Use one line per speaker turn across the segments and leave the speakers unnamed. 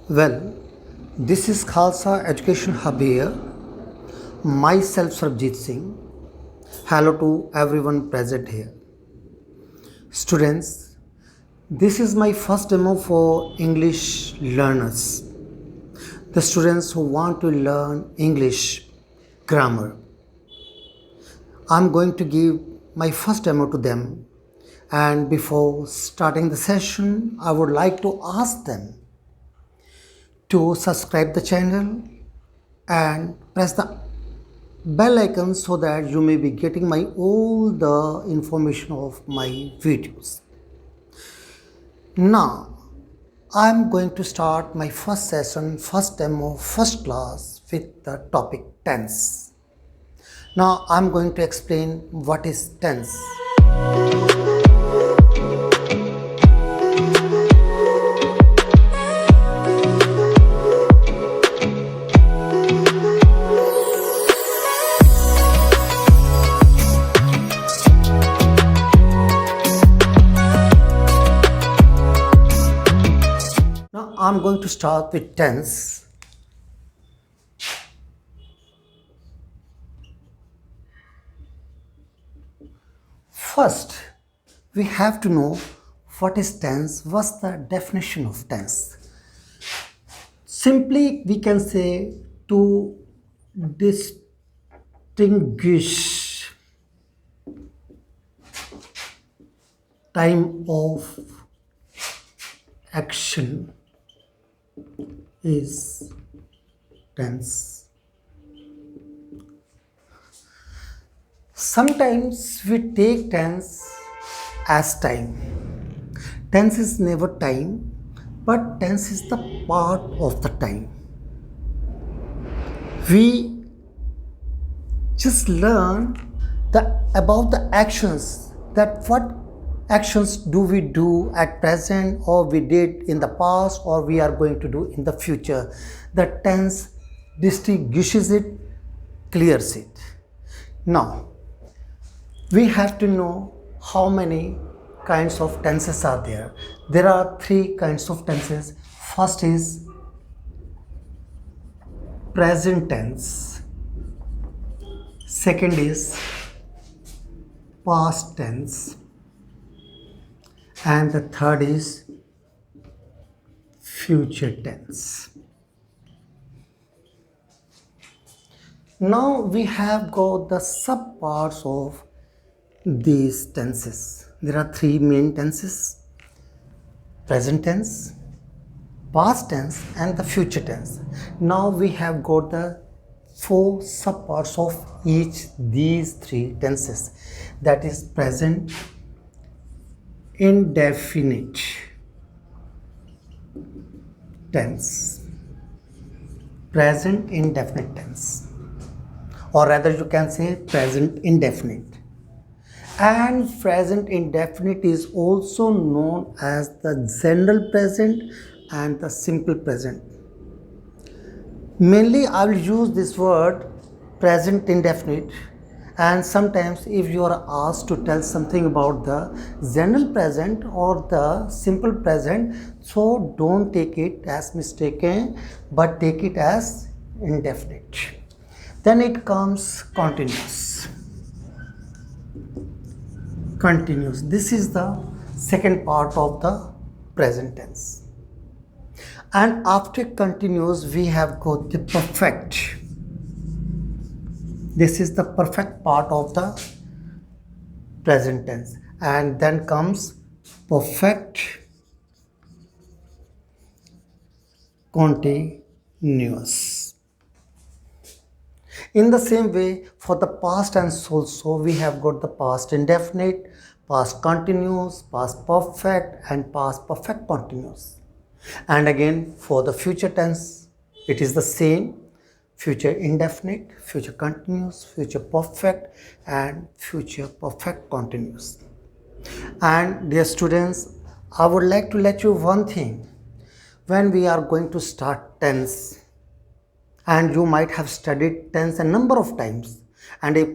Well, this is Khalsa Education Hub here. Myself Sarabjit Singh. Hello to everyone present here. Students, this is my first demo for English learners. The students who want to learn English grammar. I'm going to give my first demo to them. And before starting the session, I would like to ask them to subscribe the channel and press the bell icon so that you may be getting my all the information of my videos. Now I'm going to start my first session, first demo, first class with the topic tense. Now I'm going to explain what is tense. Now I'm going to start with tense. First, we have to know what is tense, what's the definition of tense. Simply, we can say to distinguish time of action is tense. Sometimes we take tense as time. Tense is never time, but tense is the part of the time. We just learn about the actions, that what actions do we do at present, or we did in the past, or we are going to do in the future. The tense distinguishes it, clears it. Now we have to know how many kinds of tenses are there. There are three kinds of tenses. First is present tense. Second is past tense. And the third is future tense. Now we have got the subparts of these tenses. There are three main tenses: present tense, past tense, and the future tense. Now we have got the four subparts of each these three tenses. That is present indefinite tense, present indefinite tense, or rather you can say present indefinite. And present indefinite is also known as the general present and the simple present. Mainly I will use this word present indefinite, and sometimes if you are asked to tell something about the general present or the simple present, so don't take it as mistaken, but take it as indefinite. Then it comes continuous. Continuous. This is the second part of the present tense. And after continuous, we have got the perfect. This is the perfect part of the present tense. And then comes perfect continuous. In the same way, for the past tense also, we have got the past indefinite, past continuous, past perfect, and past perfect continuous. And again, for the future tense, it is the same: future indefinite, future continuous, future perfect, and future perfect continuous. And dear students, I would like to let you one thing. When we are going to start tense, and you might have studied tense a number of times, and if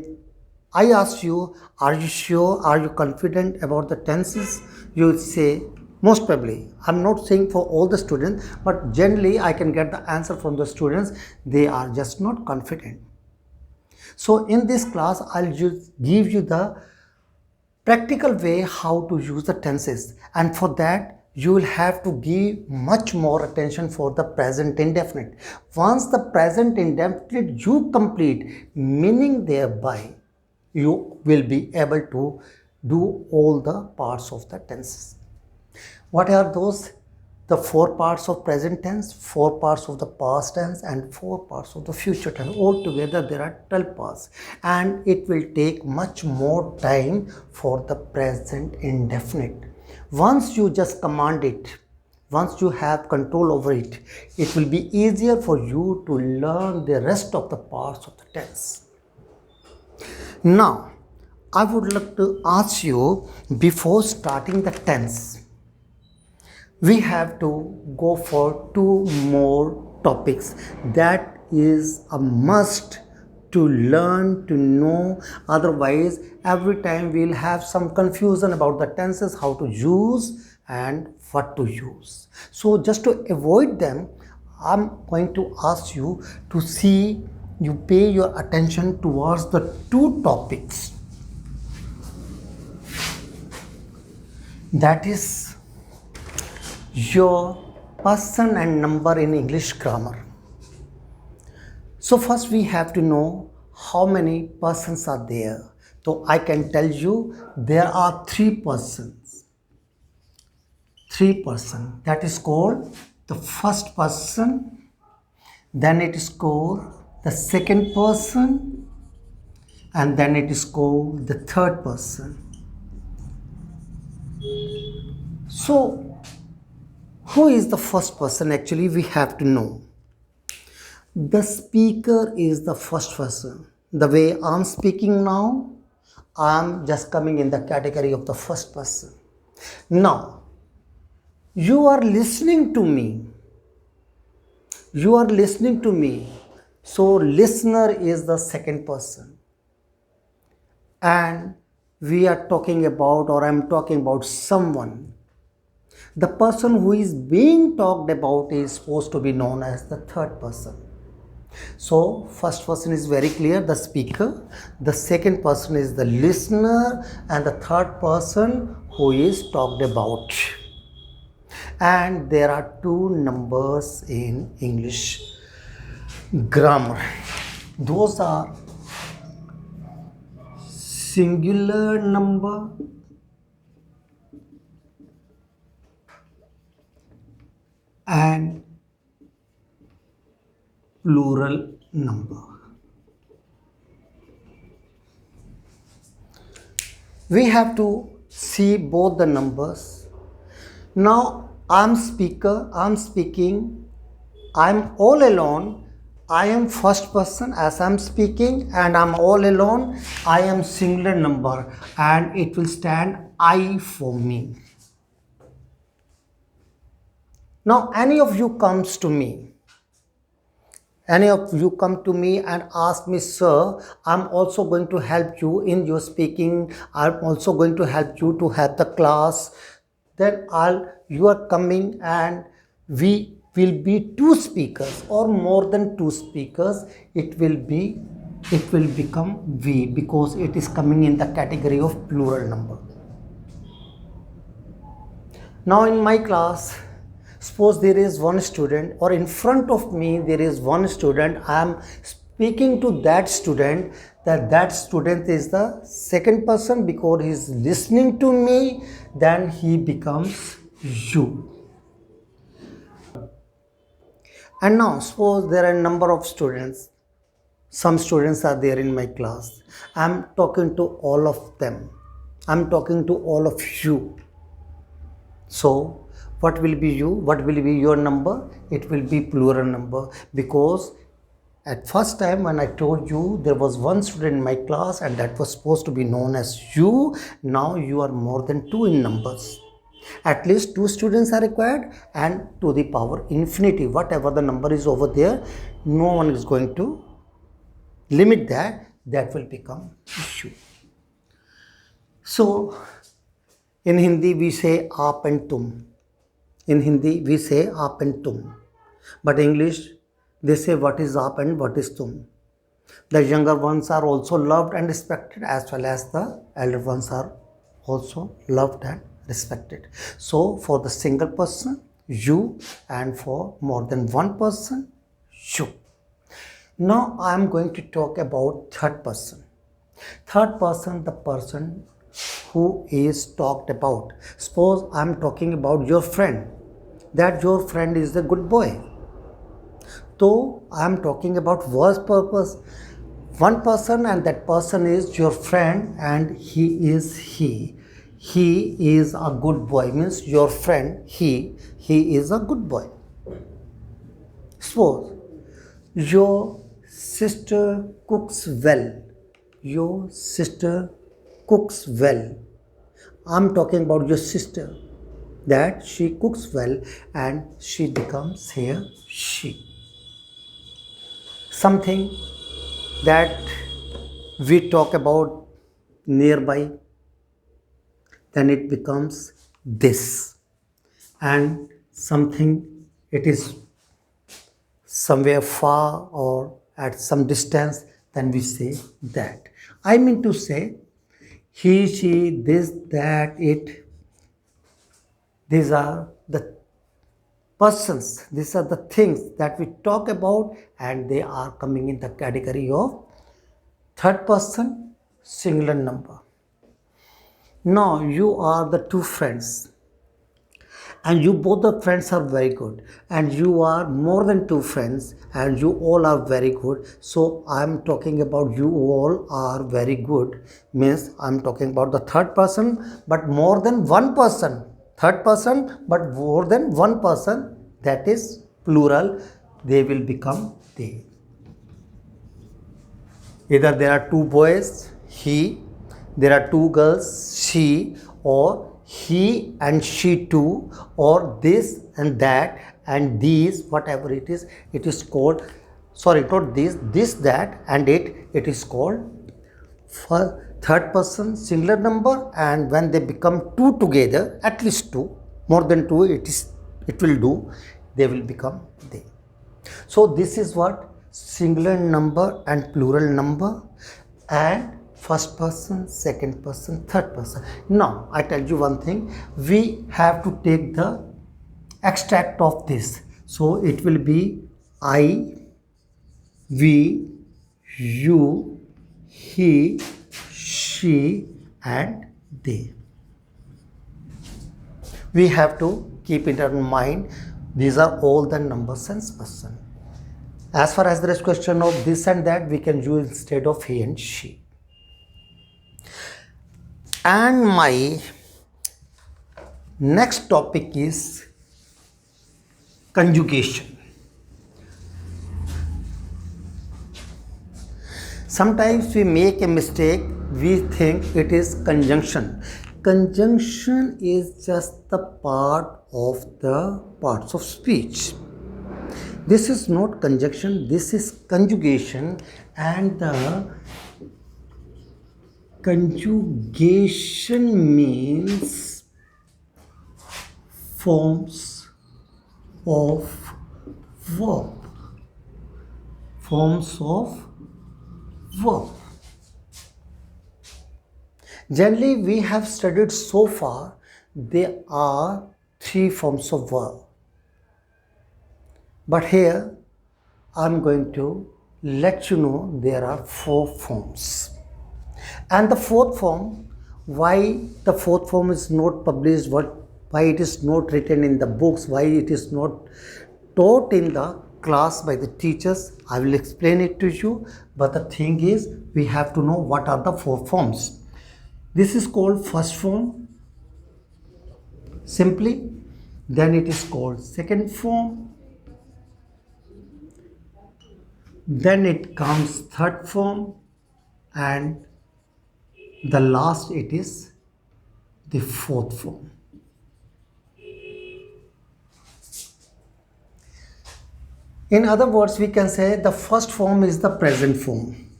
I ask you, are you sure, are you confident about the tenses, you would say Most probably, I'm not saying for all the students, but generally I can get the answer from the students. They are just not confident. So in this class, I'll just give you the practical way how to use the tenses, and for that you will have to give much more attention for the present indefinite. Once the present indefinite you complete, meaning thereby you will be able to do all the parts of the tenses. What are those? The 4 parts of present tense, 4 parts of the past tense, and 4 parts of the future tense. Altogether there are 12 parts, and it will take much more time for the present indefinite. Once you just command it, once you have control over it, it will be easier for you to learn the rest of the parts of the tense. Now, I would like to ask you, before starting the tense, we have to go for 2 more topics that is a must to learn, to know. Otherwise, every time we'll have some confusion about the tenses, how to use and what to use. So just to avoid them, I'm going to ask you to see, you pay your attention towards the 2 topics. That is your person and number in English grammar. So first we have to know how many persons are there. So I can tell you there are 3 persons. 3 persons. That is called the first person. Then it is called the second person. And then it is called the third person. So who is the first person? Actually, we have to know. The speaker is the first person. The way I'm speaking now, I'm just coming in the category of the first person. Now, you are listening to me. You are listening to me. So, listener is the second person. And we are talking about, or I'm talking about someone. The person who is being talked about is supposed to be known as the third person. So, first person is very clear, the speaker. The second person is the listener, and the third person who is talked about. And there are 2 numbers in English grammar. Those are singular number and plural number. We have to see both the numbers. Now I'm speaker, I'm speaking, I'm all alone. I am first person as I'm speaking, and I'm all alone. I am singular number, and it will stand I for me. Now any of you comes to me, any of you come to me and ask me, sir, I'm also going to help you in your speaking, I'm also going to help you to have the class, then you are coming and we will be 2 speakers or more than 2 speakers, it will become we, because it is coming in the category of plural number. Now in my class, suppose there is 1 student, or in front of me there is 1 student, I am speaking to that student, that student is the second person because he is listening to me, then he becomes you. And now suppose there are a number of students, some students are there in my class, I am talking to all of them, I am talking to all of you. So what will be you? What will be your number? It will be plural number, because at first time when I told you there was 1 student in my class and that was supposed to be known as you. Now you are more than 2 in numbers. At least 2 students are required, and to the power infinity, whatever the number is over there, no one is going to limit that will become issue. So In Hindi we say aap and tum. In Hindi we say aap and tum. But English they say what is aap and what is tum. The younger ones are also loved and respected, as well as the elder ones are also loved and respected. So for the single person, you, and for more than one person, you. Now I am going to talk about third person. Third person, the person who is talked about. Suppose I am talking about your friend, that your friend is a good boy. So I am talking about first purpose, one person, and that person is your friend, and he is a good boy, means your friend, he is a good boy. Suppose your sister cooks well. Your sister cooks well. I'm talking about your sister, that she cooks well, and she becomes here she. Something that we talk about nearby, then it becomes this. And something it is somewhere far or at some distance, then we say that. I mean to say, he, she, this, that, it, these are the persons, these are the things that we talk about, and they are coming in the category of third person singular number. Now you are the two friends, and you both the friends are very good, and you are more than two friends, and you all are very good. So I am talking about you all are very good, means I am talking about the third person, but more than one person. Third person but more than one person, that is plural, they will become they. Either there are two boys, he, there are two girls, she, or he and she too, or this and that and these, whatever it is called, sorry, not this, that and it is called for third person singular number. And when they become two together, at least two, more than two, it will do, they will become they. So this is what singular number and plural number, and first person, second person, third person. Now I tell you one thing, we have to take the extract of this. So it will be I, we, you, he, she and they. We have to keep it in mind. These are all the numbers and person. As far as there is question of this and that, we can use instead of he and she. And my next topic is conjugation. Sometimes we make a mistake, we think it is conjunction. Conjunction is just the part of the parts of speech. This is not conjunction, this is conjugation, and the conjugation means forms of verb. Forms of verb. Generally, we have studied so far, there are three forms of verb. But here, I am going to let you know there are four forms. And the fourth form, why the fourth form is not published, why it is not written in the books, why it is not taught in the class by the teachers, I will explain it to you. But the thing is, we have to know what are the four forms. This is called first form, simply. Then it is called second form. Then it comes third form, and the last it is the fourth form. In other words, we can say the first form is the present form.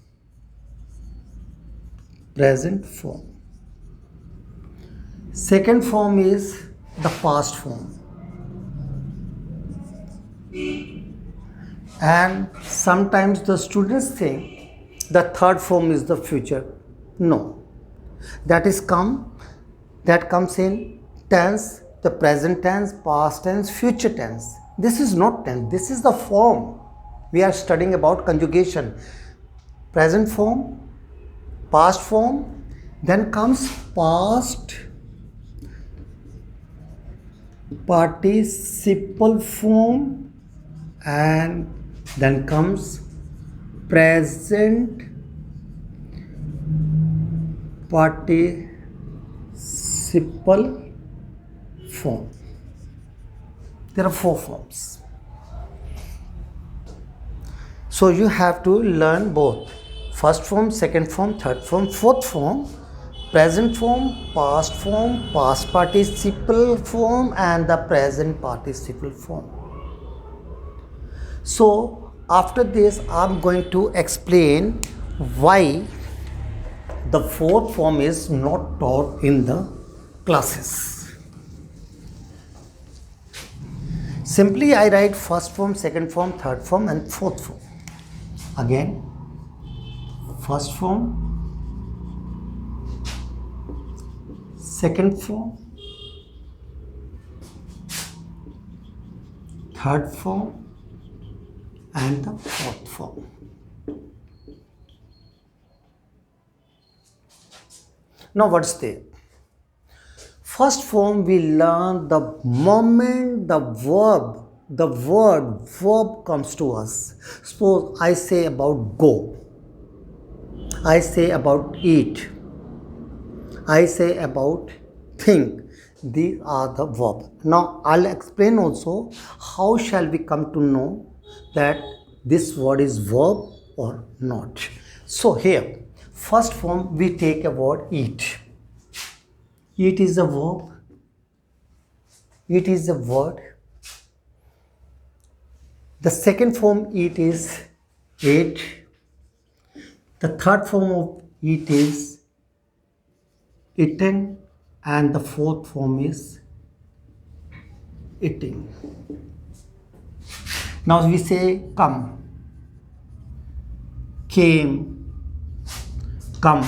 Present form. Second form is the past form. And sometimes the students think the third form is the future. No, that comes in tense, the present tense, past tense, future tense. This is not tense, this is the form. We are studying about conjugation. Present form, past form, then comes past participle form, and then comes present participle form. There are 4 forms. So you have to learn both. First form, second form, third form, fourth form, present form, past participle form, and the present participle form. So after this, I'm going to explain why the fourth form is not taught in the classes. Simply I write first form, second form, third form, and fourth form. Again, first form, second form, third form, and the fourth form. Now what's there? First form, we learn the moment the word comes to us. Suppose I say about go, I say about eat, I say about think. These are the verbs. Now I'll explain also how shall we come to know that this word is verb or not. So here, first form, we take a word eat. Eat is a verb. It is a word. The second form eat is ate. The third form of eat is eaten, and the fourth form is eating. Now we say come, came, come,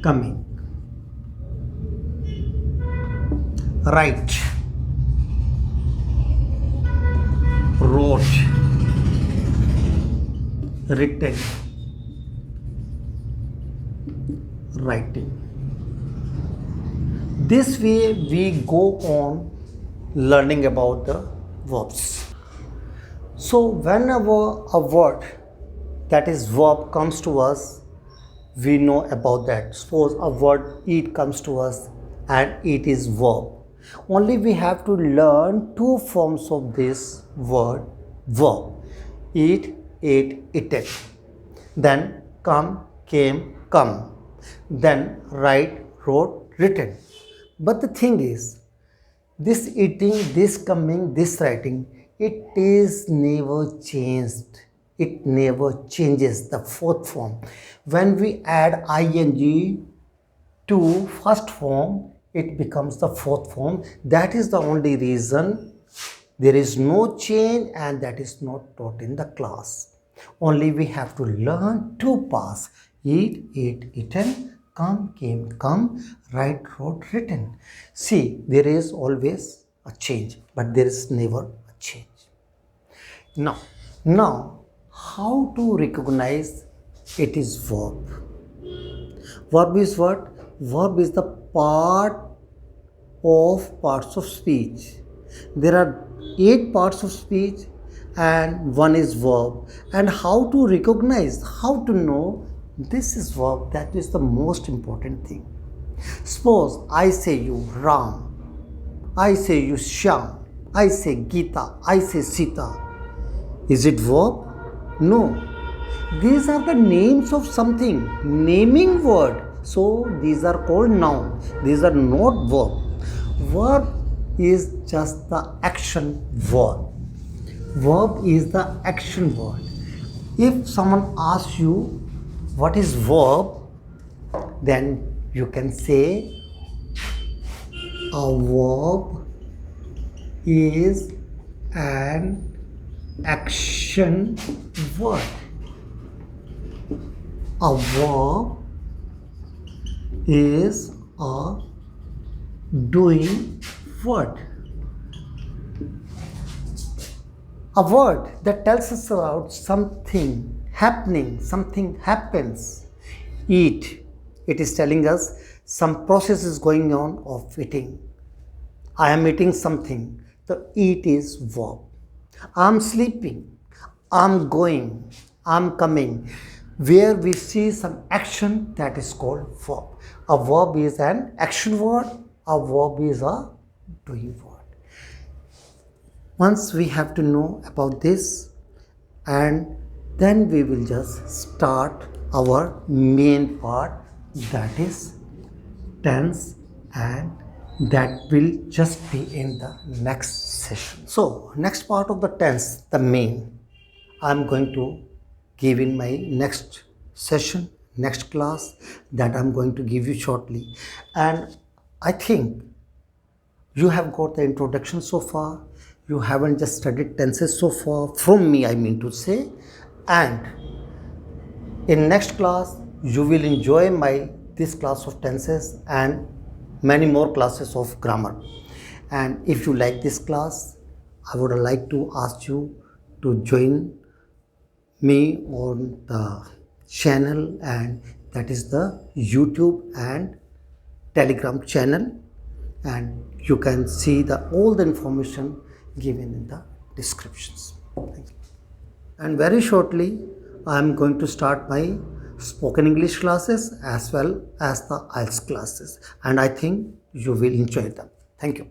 coming. Write, wrote, written, writing. This way we go on learning about the verbs. So whenever a word that is verb comes to us, we know about that. Suppose a word eat comes to us and it is verb. Only we have to learn 2 forms of this word verb. Eat, ate, eaten. Then come, came, come. Then write, wrote, written. But the thing is, this eating, this coming, this writing, it is never changed. It never changes, the fourth form. When we add ing to first form, it becomes the fourth form. That is the only reason there is no change, and that is not taught in the class. Only we have to learn 2 parts: eat, ate, eaten, come, came, come, write, wrote, written. See, there is always a change, but there is never a change. Now, how to recognize it is verb? Verb is what? Verb is the part of parts of speech. There are 8 parts of speech and 1 is verb. And how to recognize, how to know this is verb, that is the most important thing. Suppose I say you Ram, I say you Shyam, I say Gita, I say Sita. Is it verb? No. These are the names of something, naming word. So these are called noun. These are not verb. Verb is just the action word. Verb is the action word. If someone asks you what is verb, then you can say A verb is an action word. A verb is a doing word. A word that tells us about something happening, something happens. Eat. It is telling us some process is going on of eating. I am eating something. The eat is verb. I am sleeping. I am going. I am coming. Where we see some action, that is called verb. A verb is an action word. A verb is a doing word. Once we have to know about this, and then we will just start our main part, that is tense, and that will just be in the next session. So next part of the tense, the main, I'm going to give in my next session, next class, that I'm going to give you shortly. And I think you have got the introduction so far. You haven't just studied tenses so far, from me I mean to say. And in next class you will enjoy this class of tenses and many more classes of grammar. And if you like this class, I would like to ask you to join me on the channel, and that is the YouTube and Telegram channel, and you can see all the information given in the descriptions. Thank you. And very shortly I am going to start my spoken English classes as well as the IELTS classes, and I think you will enjoy them. Thank you.